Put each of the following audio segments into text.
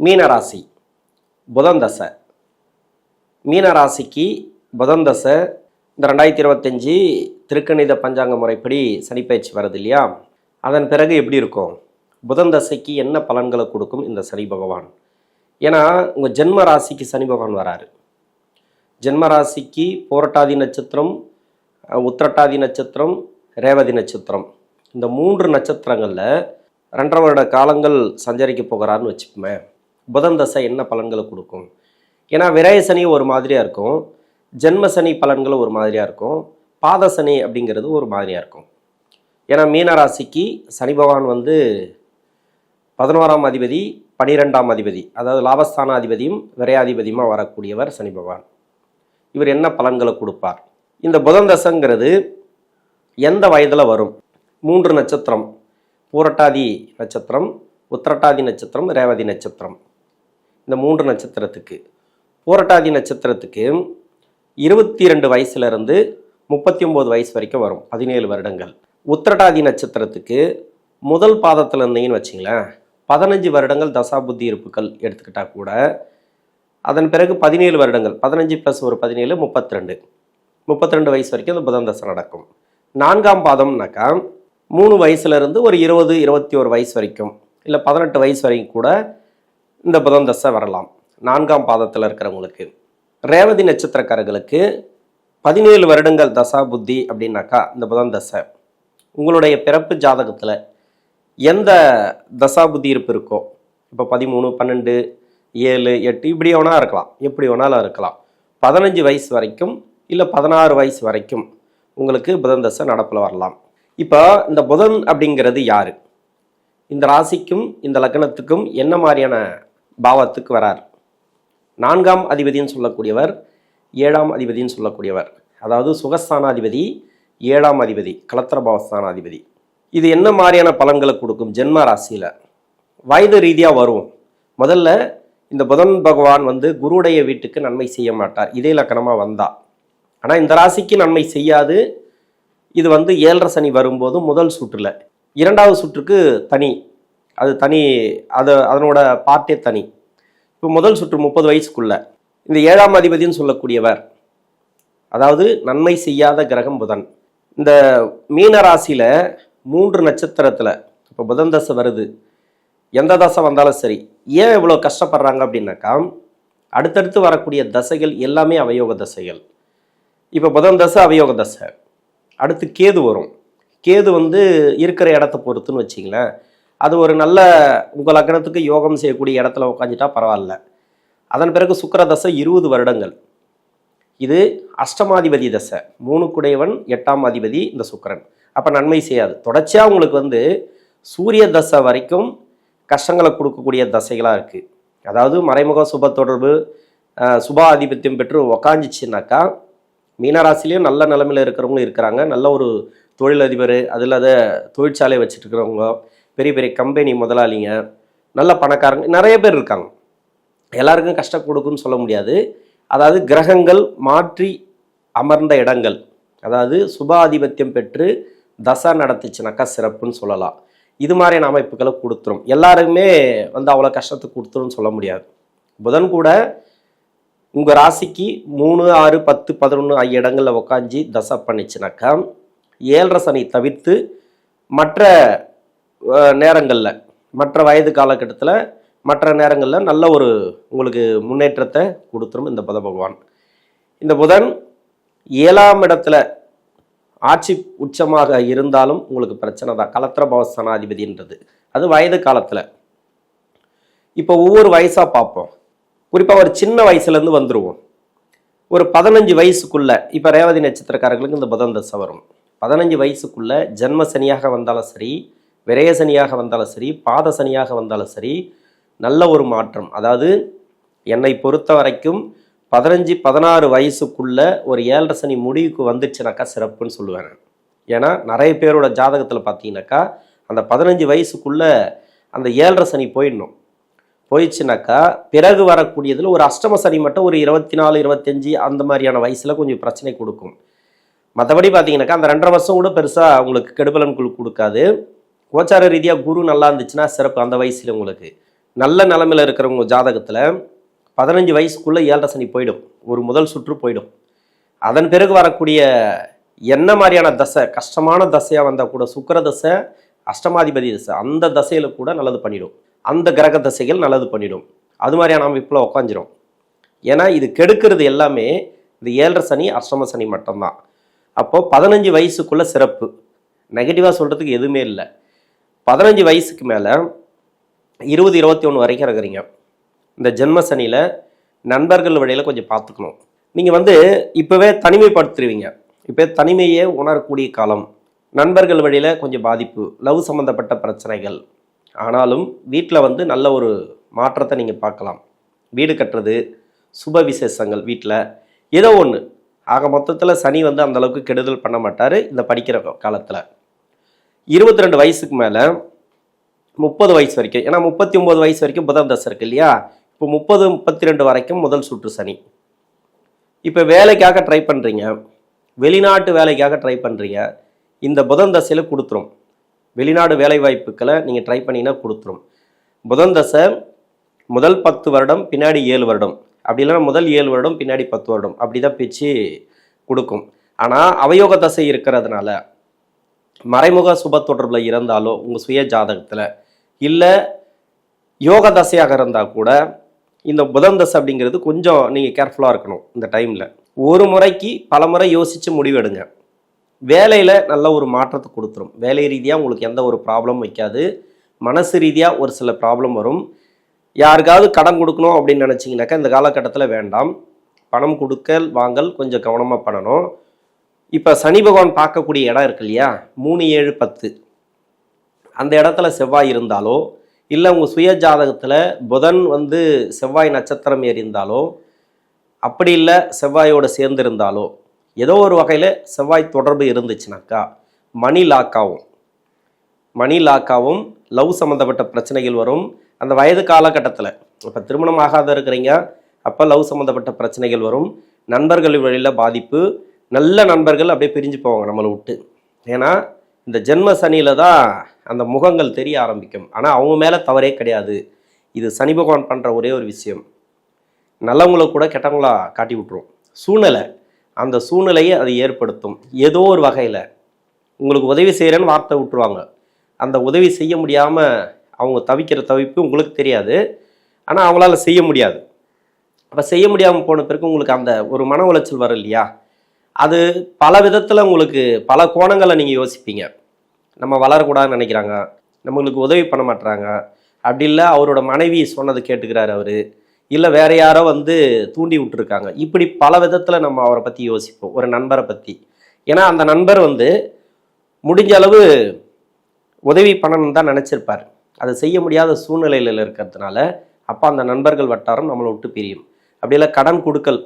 மீனராசி புதன் தசை. மீனராசிக்கு புதன் தசை இந்த 2025 திருக்கணித பஞ்சாங்க முறைப்படி சனிப்பயிற்சி வருது இல்லையா? அதன் பிறகு எப்படி இருக்கும்? புதன் தசைக்கு என்ன பலன்களை கொடுக்கும் இந்த சனி பகவான்? ஏன்னா உங்கள் ஜென்ம ராசிக்கு சனி பகவான் வராரு. ஜென்ம ராசிக்கு போரட்டாதி நட்சத்திரம், உத்திரட்டாதி நட்சத்திரம், ரேவதி நட்சத்திரம், இந்த 3 நட்சத்திரங்களில் 2.5 வருட காலங்கள் சஞ்சரிக்க போகிறாருன்னு வச்சுப்போமே. புதன் தசை என்ன பலன்களை கொடுக்கும்? ஏன்னா விரய சனி ஒரு மாதிரியாக இருக்கும், ஜென்ம சனி பலன்களும் ஒரு மாதிரியாக இருக்கும், பாத சனி அப்படிங்கிறது ஒரு மாதிரியாக இருக்கும். ஏன்னா மீனராசிக்கு சனி பகவான் 11ஆம் அதிபதி, 12ஆம் அதிபதி, அதாவது லாபஸ்தானாதிபதியும் விரையாதிபதியுமாக வரக்கூடியவர் சனி பகவான். இவர் என்ன பலன்களை கொடுப்பார்? இந்த புதன் தசைங்கிறது எந்த வயதில் வரும்? 3 நட்சத்திரம், பூரட்டாதி நட்சத்திரம், உத்திரட்டாதி நட்சத்திரம், ரேவதி நட்சத்திரம், இந்த 3 நட்சத்திரத்துக்கு. பூரட்டாதி நட்சத்திரத்துக்கு 22 வயசுலேருந்து 39 வயசு வரைக்கும் வரும், 17 வருடங்கள். உத்திரட்டாதி நட்சத்திரத்துக்கு முதல் பாதத்தில் இருந்தீங்கன்னு வச்சிங்களேன், 15 வருடங்கள் தசாபுத்தி இருப்புகள் எடுத்துக்கிட்டால் கூட அதன் பிறகு 17 வருடங்கள், 15 + ஒரு 17 32 வயசு வரைக்கும் அந்த புதன் தசை நடக்கும். 4ஆம் பாதம்னாக்கா 3 வயசுலேருந்து ஒரு 20-21 வயசு வரைக்கும், இல்லை 18 வயசு வரைக்கும் கூட இந்த புதன் தசை வரலாம் 4ஆம் பாதத்தில் இருக்கிறவங்களுக்கு. ரேவதி நட்சத்திரக்காரர்களுக்கு 17 வருடங்கள் தசா புத்தி அப்படின்னாக்கா இந்த புதன் தசை உங்களுடைய பிறப்பு ஜாதகத்தில் எந்த தசா புத்தி இருப்பு இருக்கோ, இப்போ 13, 12, 7, 8 இப்படி வேணா இருக்கலாம், எப்படி வேணாலும் இருக்கலாம். 15 வயசு வரைக்கும் இல்லை 16 வயசு வரைக்கும் உங்களுக்கு புதன் தசை நடப்பில் வரலாம். இப்போ இந்த புதன் அப்படிங்கிறது யார்? இந்த ராசிக்கும் இந்த லக்னத்துக்கும் என்ன மாதிரியான பாவத்துக்கு வரார்? 4ஆம் அதிபதினு சொல்லக்கூடியவர், 7ஆம் அதிபதினு சொல்லக்கூடியவர், அதாவது சுகஸ்தானாதிபதி, 7ஆம் அதிபதி, கலத்திர பாவஸ்தானாதிபதி. இது என்ன மாதிரியான பலன்களை கொடுக்கும்? ஜென்ம ராசியில் வயது ரீதியாக வரும். முதல்ல இந்த புதன் பகவான் குருடைய வீட்டுக்கு நன்மை செய்ய மாட்டார், இதே லக்கணமாக வந்தா. ஆனால் இந்த ராசிக்கு நன்மை செய்யாது. இது 7.5 சனி வரும்போது முதல் சுற்றில், 2வது சுற்றுக்கு தனி, அது தனி, அதனோட பார்ட்டே தனி. இப்போ முதல் சுற்று 30 வயசுக்குள்ள இந்த 7ஆம் அதிபதினு சொல்லக்கூடியவர், அதாவது நன்மை செய்யாத கிரகம் புதன். இந்த மீன ராசியில் 3 நட்சத்திரத்தில் இப்போ புதன் தசை வருது. எந்த தசை வந்தாலும் சரி, ஏன் இவ்வளோ கஷ்டப்படுறாங்க அப்படின்னாக்கா, அடுத்தடுத்து வரக்கூடிய தசைகள் எல்லாமே அவயோக தசைகள். இப்போ புதன் தசை அவயோக தசை, அடுத்து கேது வரும். கேது இருக்கிற இடத்த பொறுத்துன்னு வச்சிங்களேன், அது ஒரு நல்ல உங்கள் லக்னத்துக்கு யோகம் செய்யக்கூடிய இடத்துல உட்காந்துட்டா பரவாயில்ல. அதன் பிறகு சுக்கிர தசை 20 வருடங்கள். இது அஷ்டமாதிபதி தசை, 3 குடையவன் 8ஆம் அதிபதி இந்த சுக்கிரன். அப்போ நன்மை செய்யாது. தொடர்ச்சியாக உங்களுக்கு சூரிய தசை வரைக்கும் கஷ்டங்களை கொடுக்கக்கூடிய தசைகளாக இருக்குது. அதாவது மறைமுக சுப தொடர்பு, சுப ஆதிபத்தியம் பெற்று உக்காஞ்சிச்சுனாக்கா, மீனராசிலையும் நல்ல நிலைமையில் இருக்கிறவங்களும் இருக்கிறாங்க. நல்ல ஒரு தொழிலதிபர், அதில் தொழிற்சாலை வச்சுட்டு இருக்கிறவங்க, பெரிய பெரிய கம்பெனி முதலாளிங்க, நல்ல பணக்காரங்க நிறைய பேர் இருக்காங்க. எல்லாருக்கும் கஷ்டம் கொடுக்குன்னு சொல்ல முடியாது. அதாவது கிரகங்கள் மாற்றி அமர்ந்த இடங்கள், அதாவது சுபாதிபத்தியம் பெற்று தசா நடத்துச்சுனாக்கா சிறப்புன்னு சொல்லலாம். இது மாதிரியான அமைப்புகளை கொடுத்துரும். எல்லாருக்குமே அவ்வளோ கஷ்டத்தை கொடுத்துருன்னு சொல்ல முடியாது. புதன் கூட உங்கள் ராசிக்கு 3, 6, 10, 11 ஆகிய இடங்களில் உக்காஞ்சி தசை பண்ணிச்சுனாக்கா 7.5 சனி தவிர்த்து மற்ற நேரங்களில், மற்ற வயது காலகட்டத்தில், மற்ற நேரங்களில் நல்ல ஒரு உங்களுக்கு முன்னேற்றத்தை கொடுத்துரும் இந்த புத பகவான். இந்த புதன் 7ஆம் இடத்துல ஆட்சி உச்சமாக இருந்தாலும் உங்களுக்கு பிரச்சனை தான். கலத்திர பாவஸ்தானாதிபதின்றது அது வயது காலத்தில். இப்போ ஒவ்வொரு வயசாக பார்ப்போம். குறிப்பாக ஒரு சின்ன வயசுலேருந்து வந்துடுவோம். ஒரு 15 வயசுக்குள்ள, இப்போ ரேவதி நட்சத்திரக்காரர்களுக்கு இந்த புதன் தசை வரும். 15 வயசுக்குள்ள ஜென்ம சனியாக வந்தாலும் சரி, விரய சனியாக வந்தாலும் சரி, பாத சனியாக வந்தாலும் சரி, நல்ல ஒரு மாற்றம். அதாவது என்னை பொறுத்த வரைக்கும் 15-16 வயசுக்குள்ள ஒரு 7.5 சனி முடிவுக்கு வந்துச்சுனாக்கா சிறப்புன்னு சொல்லுவேன். ஏன்னா நிறைய பேரோட ஜாதகத்தில் பார்த்தீங்கன்னாக்கா அந்த 15 வயசுக்குள்ள அந்த 7.5 சனி போயிடுச்சுனாக்கா பிறகு வரக்கூடியதில் ஒரு அஷ்டம சனி மட்டும் ஒரு 24-25 அந்த மாதிரியான வயசில் கொஞ்சம் பிரச்சனை கொடுக்கும். மற்றபடி பார்த்தீங்கன்னாக்கா அந்த 2.5 வருஷம் கூட பெருசாக உங்களுக்கு கெடுபலன் கொடுக்காது. கோச்சார ரீதியாக குரு நல்லா இருந்துச்சுன்னா சிறப்பு அந்த வயசில் உங்களுக்கு. நல்ல நிலைமையில் இருக்கிறவங்க ஜாதகத்தில் 15 வயசுக்குள்ளே 7.5 சனி போயிடும், ஒரு முதல் சுற்று போயிடும். அதன் பிறகு வரக்கூடிய என்ன மாதிரியான தசை, கஷ்டமான தசையாக வந்தால் கூட சுக்கிர தசை, அஷ்டமாதிபதி தசை, அந்த தசையில் கூட நல்லது பண்ணிடும். அந்த கிரக தசைகள் நல்லது பண்ணிடும். அது மாதிரியான அமைப்பில் உட்காந்துரும். ஏன்னா இது கெடுக்கிறது எல்லாமே இந்த 7.5 சனி அஷ்டம சனி மட்டும்தான். அப்போது 15 வயசுக்குள்ளே சிறப்பு, நெகட்டிவாக சொல்கிறதுக்கு எதுவுமே இல்லை. 15 வயசுக்கு மேலே 20-21 வரைக்கும் இருக்கிறீங்க. இந்த ஜென்ம சனியில் நண்பர்கள் வழியில் கொஞ்சம் பார்த்துக்கணும். நீங்கள் இப்போவே தனிமைப்படுத்துருவீங்க. இப்போ தனிமையே உணரக்கூடிய காலம். நண்பர்கள் வழியில் கொஞ்சம் பாதிப்பு, லவ் சம்மந்தப்பட்ட பிரச்சனைகள். ஆனாலும் வீட்டில் நல்ல ஒரு மாற்றத்தை நீங்கள் பார்க்கலாம். வீடு கட்டுறது, சுப விசேஷங்கள், வீட்டில் ஏதோ ஒன்று. ஆக மொத்தத்தில் சனி அந்தளவுக்கு கெடுதல் பண்ண மாட்டார் இந்த படிக்கிற காலத்தில். 22 வயசுக்கு மேலே 30 வயசு வரைக்கும், ஏன்னா 39 வயசு வரைக்கும் புதன் தசை இருக்கு இல்லையா, இப்போ 30-32 வரைக்கும் முதல் சுற்று சனி. இப்போ வேலைக்காக ட்ரை பண்ணுறீங்க, வெளிநாட்டு வேலைக்காக ட்ரை பண்ணுறீங்க, இந்த புதன் தசையில் கொடுத்துரும். வெளிநாடு வேலை வாய்ப்புகளை நீங்கள் ட்ரை பண்ணிங்கன்னா கொடுத்துரும். புதன் தசை முதல் 10 வருடம், பின்னாடி 7 வருடம், அப்படி இல்லைன்னா முதல் 7 வருடம், பின்னாடி 10 வருடம், அப்படி தான் பிச்சு கொடுக்கும். ஆனால் அவயோக தசை இருக்கிறதுனால மறைமுக சுப தொடர்பில் இருந்தாலோ உங்கள் சுய ஜாதகத்தில், இல்லை யோக தசையாக இருந்தால் கூட இந்த புதன் தசை அப்படிங்கிறது கொஞ்சம் நீங்கள் கேர்ஃபுல்லாக இருக்கணும். இந்த டைமில் ஒரு முறைக்கு பல முறை யோசித்து முடிவெடுங்க. வேலையில் நல்ல ஒரு மாற்றத்தை கொடுத்துரும். வேலை ரீதியாக உங்களுக்கு எந்த ஒரு ப்ராப்ளமும் வைக்காது. மனசு ரீதியாக ஒரு சில ப்ராப்ளம் வரும். யாருக்காவது கடன் கொடுக்கணும் அப்படின்னு நினச்சிங்கனாக்கா இந்த காலகட்டத்தில் வேண்டாம். பணம் கொடுக்கல் வாங்கல் கொஞ்சம் கவனமாக பண்ணணும். இப்போ சனி பகவான் பார்க்கக்கூடிய இடம் இருக்கு இல்லையா, 3, 7, 10, அந்த இடத்துல செவ்வாய் இருந்தாலோ, இல்லை உங்கள் சுய ஜாதகத்தில் புதன் செவ்வாய் நட்சத்திரம் எறிந்தாலோ, அப்படி இல்லை செவ்வாயோடு சேர்ந்திருந்தாலோ, ஏதோ ஒரு வகையில் செவ்வாய் தொடர்பு இருந்துச்சுனாக்கா மணி லாக்காவும் லவ் சம்மந்தப்பட்ட பிரச்சனைகள் வரும். அந்த வயது காலகட்டத்தில் இப்போ திருமணம் ஆகாத இருக்கிறீங்க, அப்போ லவ் சம்மந்தப்பட்ட பிரச்சனைகள் வரும். நண்பர்கள் வழியில் பாதிப்பு, நல்ல நண்பர்கள் அப்படியே பிரிஞ்சு போவாங்க நம்மளை விட்டு. ஏன்னா இந்த ஜென்ம சனியில் தான் அந்த முகங்கள் தெரிய ஆரம்பிக்கும். ஆனால் அவங்க மேலே தவறே கிடையாது. இது சனி பகவான் பண்ணுற ஒரே ஒரு விஷயம், நல்லவங்களை கூட கெட்டவங்களா காட்டி விட்டுரும். சூழ்நிலை, அந்த சூழ்நிலையை அது ஏற்படுத்தும். ஏதோ ஒரு வகையில் உங்களுக்கு உதவி செய்கிறேன்னு வார்த்தை விட்டுருவாங்க. அந்த உதவி செய்ய முடியாமல் அவங்க தவிக்கிற தவிப்பு உங்களுக்கு தெரியாது, ஆனால் அவங்களால செய்ய முடியாது. அப்போ செய்ய முடியாமல் போன பிறகு உங்களுக்கு அந்த ஒரு மன உளைச்சல் வரும் இல்லையா, அது பல விதத்தில் உங்களுக்கு பல கோணங்களை நீங்கள் யோசிப்பீங்க. நம்ம வளரக்கூடாதுன்னு நினைக்கிறாங்க, நம்மளுக்கு உதவி பண்ண மாட்டுறாங்க, அப்படி இல்லை அவரோட மனைவி சொன்னது கேட்டுக்கிறாரு அவர், இல்லை வேற யாரோ தூண்டி விட்டுருக்காங்க. இப்படி பல விதத்தில் நம்ம அவரை பற்றி யோசிப்போம், ஒரு நண்பரை பற்றி. ஏன்னா அந்த நண்பர் முடிஞ்ச அளவு உதவி பண்ணணும்னு தான் நினச்சிருப்பார். அதை செய்ய முடியாத சூழ்நிலையில் இருக்கிறதுனால அப்போ அந்த நண்பர்கள் வட்டாரம் நம்மளை விட்டு பிரியும். அப்படி இல்லை கடன் கொடுக்கல்,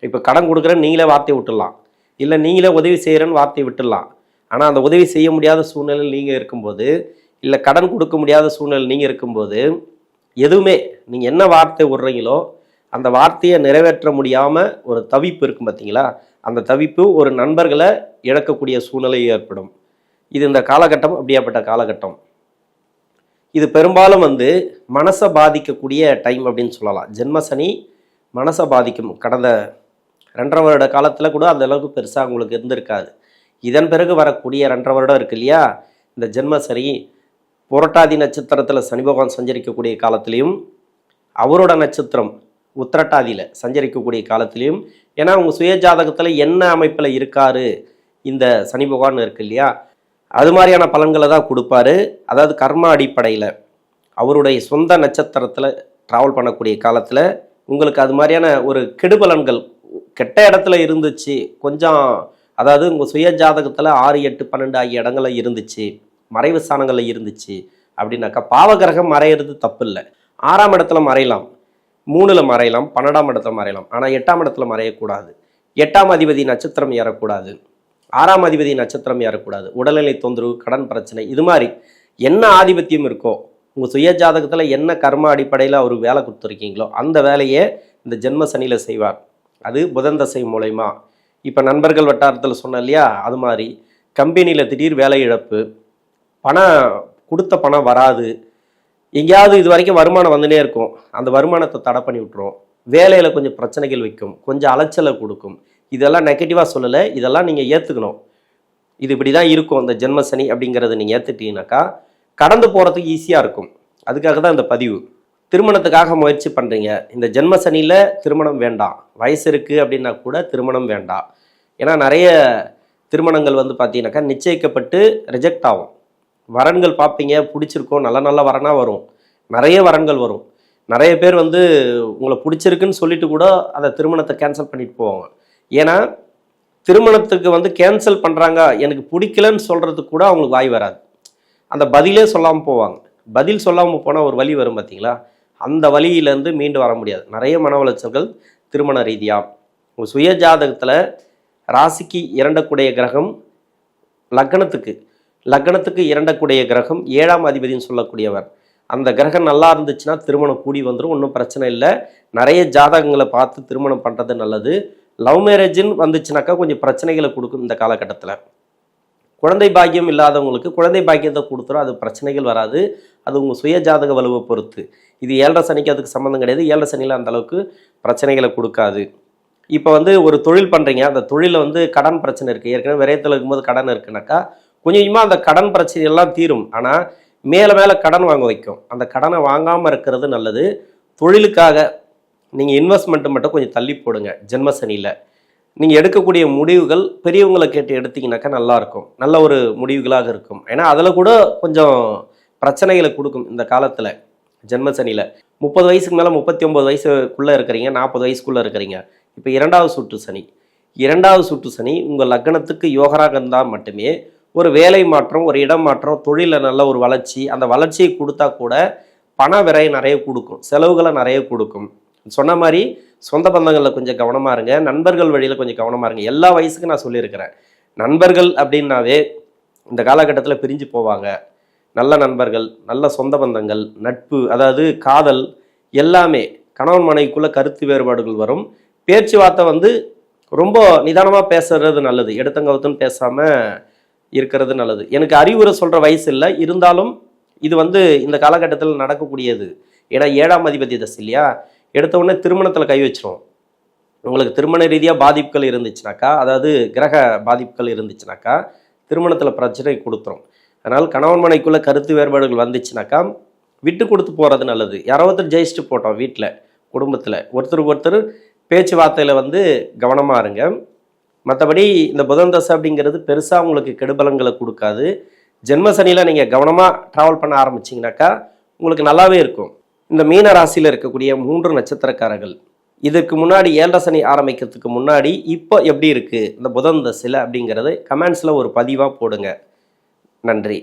இப்போ கடன் கொடுக்குறேன்னு நீங்களே வார்த்தையை விட்டுடலாம், இல்லை நீங்களே உதவி செய்கிறேன்னு வார்த்தையை விட்டுடலாம். ஆனால் அந்த உதவி செய்ய முடியாத சூழ்நிலையில் நீங்கள் இருக்கும்போது, இல்லை கடன் கொடுக்க முடியாத சூழ்நிலை நீங்கள் இருக்கும்போது, எதுவுமே நீங்கள் என்ன வார்த்தை விடுறீங்களோ அந்த வார்த்தையை நிறைவேற்ற முடியாமல் ஒரு தவிப்பு இருக்கும் பார்த்தீங்களா, அந்த தவிப்பு ஒரு நண்பர்களை இழக்கக்கூடிய சூழ்நிலை ஏற்படும். இது இந்த காலகட்டம் அப்படியாப்பட்ட காலகட்டம். இது பெரும்பாலும் மனசை பாதிக்கக்கூடிய டைம் அப்படின்னு சொல்லலாம். ஜென்ம சனி மனசை பாதிக்கும். கடந்த 2.5 வருட காலத்தில் கூட அந்த அளவுக்கு பெருசாக உங்களுக்கு இருந்திருக்காது. இதன் பிறகு வரக்கூடிய 2.5 வருடம் இருக்கு இல்லையா, இந்த ஜென்ம சனி புரட்டாதி நட்சத்திரத்தில் சனி பகவான் சஞ்சரிக்கக்கூடிய காலத்திலையும், அவரோட நட்சத்திரம் உத்திரட்டாதியில் சஞ்சரிக்கக்கூடிய காலத்திலையும், ஏன்னா உங்கள் சுய ஜாதகத்தில் என்ன அமைப்பில் இருக்காரு இந்த சனி பகவான் இருக்கு இல்லையா, அது மாதிரியான பலன்களை தான் கொடுப்பாரு. அதாவது கர்ம அடிப்படையில் அவருடைய சொந்த நட்சத்திரத்தில் ட்ராவல் பண்ணக்கூடிய காலத்தில் உங்களுக்கு அது மாதிரியான ஒரு கெடுபலன்கள் கெட்ட இடத்துல இருந்துச்சு கொஞ்சம். அதாவது உங்கள் சுய ஜாதகத்தில் 6, 8, 12 ஆகிய இடங்களில் இருந்துச்சு, மறைவு ஸ்தானங்களில் இருந்துச்சு அப்படின்னாக்கா, பாவகிரகம் மறையிறது தப்பு இல்லை. 6ஆம் இடத்துல மறையலாம், 3ல் மறையலாம், 12ஆம் இடத்துல மறையலாம். ஆனால் 8ஆம் இடத்துல மறையக்கூடாது. 8ஆம் அதிபதி நட்சத்திரம் ஏறக்கூடாது, 6ஆம் அதிபதி நட்சத்திரம் ஏறக்கூடாது. உடல்நிலை தொந்தரவு, கடன் பிரச்சனை, இது மாதிரி என்ன ஆதிபத்தியம் இருக்கோ, உங்கள் சுய ஜாதகத்தில் என்ன கர்ம அடிப்படையில் அவர் வேலை கொடுத்துருக்கீங்களோ அந்த வேலையை இந்த ஜென்ம சனியில் செய்வார். அது புதன் தசை மூலயமா. இப்போ நண்பர்கள் வட்டாரத்தில் சொன்னேன் இல்லையா, அது மாதிரி கம்பெனியில் திடீர் வேலை இழப்பு, பணம் கொடுத்த பணம் வராது, எங்கேயாவது இது வரைக்கும் வருமானம் வந்துனே இருக்கும், அந்த வருமானத்தை தடை பண்ணி விட்டுரும். வேலையில் கொஞ்சம் பிரச்சனைகள் வைக்கும், கொஞ்சம் அலைச்சலை கொடுக்கும். இதெல்லாம் நெகட்டிவாக சொல்லலை, இதெல்லாம் நீங்கள் ஏற்றுக்கணும். இது இப்படி தான் இருக்கும் இந்த ஜென்ம சனி அப்படிங்கிறத நீங்கள் ஏற்றுட்டீங்கன்னாக்கா கடந்து போகிறதுக்கு ஈஸியாக இருக்கும். அதுக்காக தான் இந்த பதிவு. திருமணத்துக்காக முயற்சி பண்ணுறீங்க, இந்த ஜென்ம சனியில் திருமணம் வேண்டாம், வயசு இருக்குது அப்படின்னா கூட திருமணம் வேண்டாம். ஏன்னா நிறைய திருமணங்கள் வந்து பார்த்தீங்கன்னாக்கா நிச்சயிக்கப்பட்டு ரிஜெக்ட் ஆகும். வரன்கள் பார்ப்பீங்க, பிடிச்சிருக்கோம், நல்ல நல்ல வரனாக வரும், நிறைய வரன்கள் வரும். நிறைய பேர் வந்து உங்களை பிடிச்சிருக்குன்னு சொல்லிட்டு கூட அந்த திருமணத்தை கேன்சல் பண்ணிட்டு போவாங்க. ஏன்னா திருமணத்துக்கு வந்து கேன்சல் பண்ணுறாங்க, எனக்கு பிடிக்கலன்னு சொல்கிறதுக்கு கூட அவங்களுக்கு வாய் வராது. அந்த பதிலே சொல்லாமல் போவாங்க. பதில் சொல்லாமல் போனால் ஒரு வழி வரும் பார்த்தீங்களா, அந்த வழியிலேருந்து மீண்டு வர முடியாது. நிறைய மன உளைச்சல்கள் திருமண ரீதியாக. உங்கள் சுய ஜாதகத்தில் ராசிக்கு இரண்டக்கூடிய கிரகம் லக்னத்துக்கு இரண்டக்கூடிய கிரகம் 7ஆம் அதிபதினு சொல்லக்கூடியவர். அந்த கிரகம் நல்லா இருந்துச்சுன்னா திருமணம் கூடி வந்துடும், ஒன்றும் பிரச்சனை இல்லை. நிறைய ஜாதகங்களை பார்த்து திருமணம் பண்ணுறது நல்லது. லவ் மேரேஜுன்னு வந்துச்சுனாக்கா கொஞ்சம் பிரச்சனைகளை கொடுக்கும் இந்த காலகட்டத்தில். குழந்தை பாக்கியம் இல்லாதவங்களுக்கு குழந்தை பாக்கியத்தை கொடுத்துரும், அது பிரச்சனைகள் வராது. அது உங்கள் சுய ஜாதக வலுவை பொறுத்து. இது 7.5 சனிக்கு அதுக்கு சம்மந்தம் கிடையாது. 7.5 சனியில் அந்த அளவுக்கு பிரச்சனைகளை கொடுக்காது. இப்போ வந்து ஒரு தொழில் பண்ணுறீங்க, அந்த தொழிலில் வந்து கடன் பிரச்சனை இருக்குது, ஏற்கனவே விரயத்தில் இருக்கும்போது கடன் இருக்குனாக்கா கொஞ்சம் கொஞ்சமாக அந்த கடன் பிரச்சனையெல்லாம் தீரும். ஆனால் மேலே மேலே கடன் வாங்க வைக்கும். அந்த கடனை வாங்காமல் இருக்கிறது நல்லது. தொழிலுக்காக நீங்கள் இன்வெஸ்ட்மெண்ட்டு மட்டும் கொஞ்சம் தள்ளி போடுங்க. ஜென்ம சனியில் நீங்கள் எடுக்கக்கூடிய முடிவுகள் பெரியவங்களை கேட்டு எடுத்திங்கனாக்கா நல்லாயிருக்கும், நல்ல ஒரு முடிவுகளாக இருக்கும். ஏன்னா அதில் கூட கொஞ்சம் பிரச்சனைகளை கொடுக்கும் இந்த காலத்தில். ஜென்ம சனியில் 30 வயசுக்கு மேலே 39 வயசுக்குள்ளே இருக்கிறீங்க, 40 வயசுக்குள்ளே இருக்கிறீங்க. இப்போ 2வது சுற்று சனி உங்கள் லக்னத்துக்கு யோகராக இருந்தால் மட்டுமே ஒரு வேலை மாற்றம், ஒரு இடம் மாற்றம், தொழிலில் நல்ல ஒரு வளர்ச்சி, அந்த வளர்ச்சியை கொடுத்தா கூட பண விரயம் நிறைய கொடுக்கும், செலவுகளை நிறைய கொடுக்கும். சொன்ன மாதிரி சொந்த பந்தங்களில் கொஞ்சம் கவனமாக இருங்க, நண்பர்கள் வழியில் கொஞ்சம் கவனமாக இருங்க. எல்லா வயசுக்கும் நான் சொல்லியிருக்கிறேன். நண்பர்கள் அப்படின்னாவே இந்த காலகட்டத்தில் பிரிஞ்சு போவாங்க. நல்ல நண்பர்கள், நல்ல சொந்த பந்தங்கள், நட்பு, அதாவது காதல், எல்லாமே கணவன் மனைவிக்குள்ளே கருத்து வேறுபாடுகள் வரும். பேச்சுவார்த்தை வந்து ரொம்ப நிதானமாக பேசுறது நல்லது, எடுத்தங்கவுத்துன்னு பேசாமல் இருக்கிறது நல்லது. எனக்கு அறிவுரை சொல்கிற வயசு இல்லை, இருந்தாலும் இது வந்து இந்த காலகட்டத்தில் நடக்கக்கூடியது. ஏன்னா 7ஆம் அதிபதி தசை இல்லையா, எடுத்த உடனே திருமணத்தில் கை வச்சிரும். உங்களுக்கு திருமண ரீதியாக பாதிப்புகள் இருந்துச்சுனாக்கா, அதாவது கிரக பாதிப்புகள் இருந்துச்சுனாக்கா திருமணத்தில் பிரச்சனை கொடுத்துரும். அதனால் கணவன் மனைக்குள்ளே கருத்து வேறுபாடுகள் வந்துச்சுனாக்கா விட்டு கொடுத்து போகிறது நல்லது. யாரோ ஒருத்தர் ஜெயிச்சுட்டு போட்டோம் வீட்டில், குடும்பத்தில் ஒருத்தருக்கு ஒருத்தர் பேச்சுவார்த்தையில் வந்து கவனமாக இருங்க. மற்றபடி இந்த புதன் தசை அப்படிங்கிறது பெருசாக உங்களுக்கு கெடுபலங்களை கொடுக்காது. ஜென்ம சனியில் நீங்கள் கவனமாக ட்ராவல் பண்ண ஆரம்பிச்சிங்கனாக்கா உங்களுக்கு நல்லாவே இருக்கும். இந்த மீன ராசியில் இருக்கக்கூடிய 3 நட்சத்திரக்காரர்கள் இதுக்கு முன்னாடி 7.5 சனி ஆரம்பிக்கிறதுக்கு முன்னாடி இப்போ எப்படி இருக்குது இந்த புதன் தசையில் அப்படிங்கிறது கமெண்ட்ஸில் ஒரு பதிவாக போடுங்க. நன்றி.